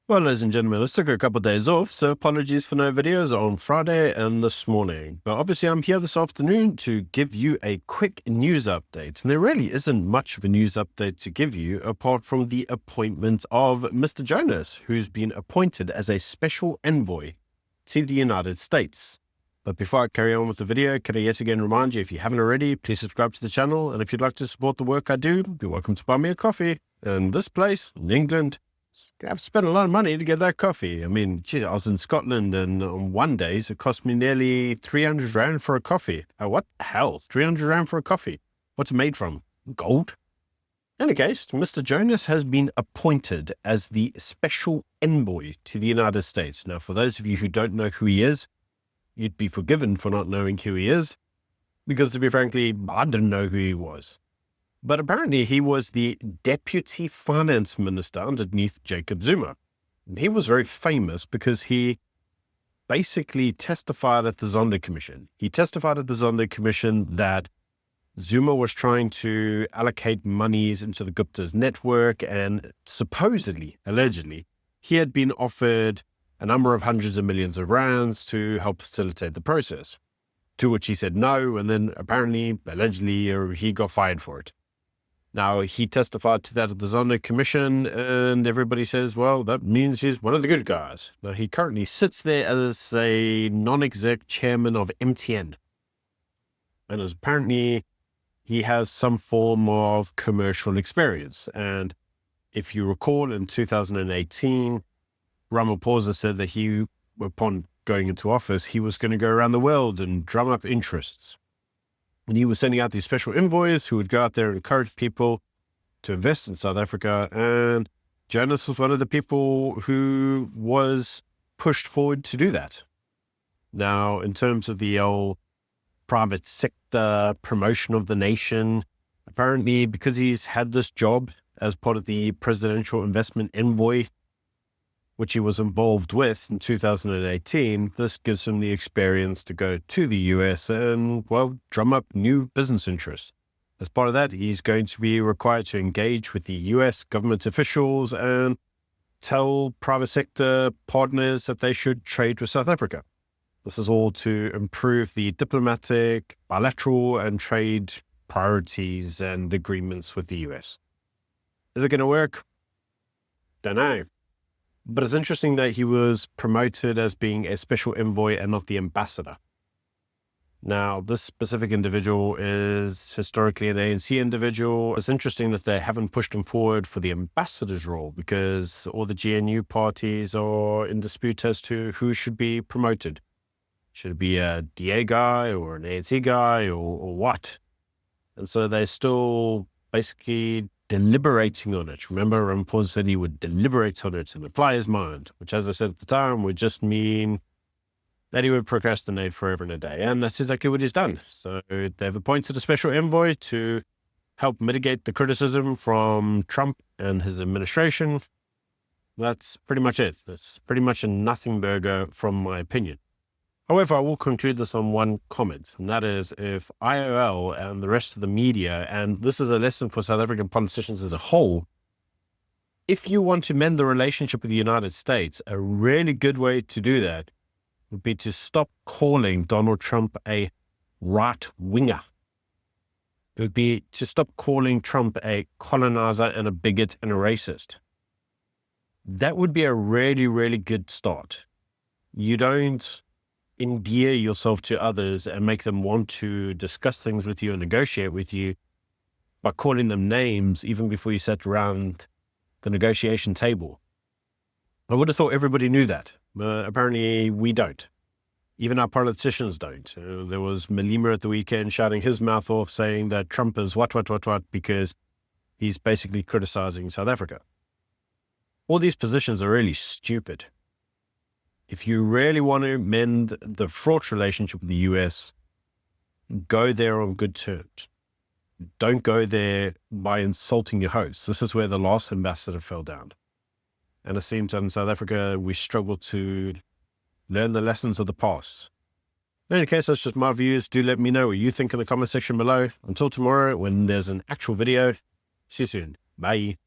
Well, ladies and gentlemen, let's take a couple of days off, so apologies for no videos on Friday and this morning. But obviously I'm here this afternoon to give you a quick news update. And there really isn't much of a news update to give you apart from the appointment of Mr. Jonas, who's been appointed as a special envoy to the United States. But before I carry on with the video, can I yet again remind you, if you haven't already, please subscribe to the channel. And if you'd like to support the work I do, you're welcome to buy me a coffee. And this place in England, I've spent a lot of money to get that coffee. I mean, gee, I was in Scotland and on one day it cost me nearly 300 Rand for a coffee. What the hell? 300 Rand for a coffee? What's it made from? Gold? In any case, Mr. Jonas has been appointed as the special envoy to the United States. Now, for those of you who don't know who he is, you'd be forgiven for not knowing who he is, because to be frankly, I didn't know who he was. But apparently he was the deputy finance minister underneath Jacob Zuma. And he was very famous because he basically testified at the Zondo Commission. He testified at the Zondo Commission that Zuma was trying to allocate monies into the Gupta's network, and supposedly, allegedly, he had been offered a number of hundreds of millions of rands to help facilitate the process, to which he said no, and then apparently, allegedly, he got fired for it. Now, he testified to that at the Zondo Commission, and everybody says, well, that means he's one of the good guys. Now, he currently sits there as a non-exec chairman of MTN. And apparently, he has some form of commercial experience. And if you recall, in 2018, Ramaphosa said that he, upon going into office, he was going to go around the world and drum up interests. And he was sending out these special envoys who would go out there and encourage people to invest in South Africa. And Jonas was one of the people who was pushed forward to do that. Now, in terms of the old private sector promotion of the nation, apparently because he's had this job as part of the Presidential Investment Envoy, which he was involved with in 2018, this gives him the experience to go to the US and, well, drum up new business interests. As part of that, he's going to be required to engage with the US government officials and tell private sector partners that they should trade with South Africa. This is all to improve the diplomatic, bilateral, and trade priorities and agreements with the US. Is it going to work? Don't know. But it's interesting that he was promoted as being a special envoy and not the ambassador. Now, this specific individual is historically an ANC individual. It's interesting that they haven't pushed him forward for the ambassador's role, because all the GNU parties are in dispute as to who should be promoted. Should it be a DA guy or an ANC guy or what? And so they're still basically deliberating on it. Remember, Ramaphosa said he would deliberate on it and apply his mind, which, as I said at the time, would just mean that he would procrastinate forever and a day. And that's exactly what he's done. So they've appointed a special envoy to help mitigate the criticism from Trump and his administration. That's pretty much it. That's pretty much a nothing burger from my opinion. However, I will conclude this on one comment, and that is, if IOL and the rest of the media, and this is a lesson for South African politicians as a whole, if you want to mend the relationship with the United States, a really good way to do that would be to stop calling Donald Trump a right-winger. It would be to stop calling Trump a colonizer and a bigot and a racist. That would be a really, really good start. You don't endear yourself to others and make them want to discuss things with you and negotiate with you by calling them names even before you sat around the negotiation table. I would have thought everybody knew that, but apparently we don't. Even our politicians don't. There was Malema at the weekend shouting his mouth off, saying that Trump is what, because he's basically criticizing South Africa. All these positions are really stupid. If you really want to mend the fraught relationship with the US, go there on good terms. Don't go there by insulting your host. This is where the last ambassador fell down. And it seems that in South Africa, we struggle to learn the lessons of the past. In any case, that's just my views. Do let me know what you think in the comment section below. Until tomorrow, when there's an actual video, see you soon. Bye.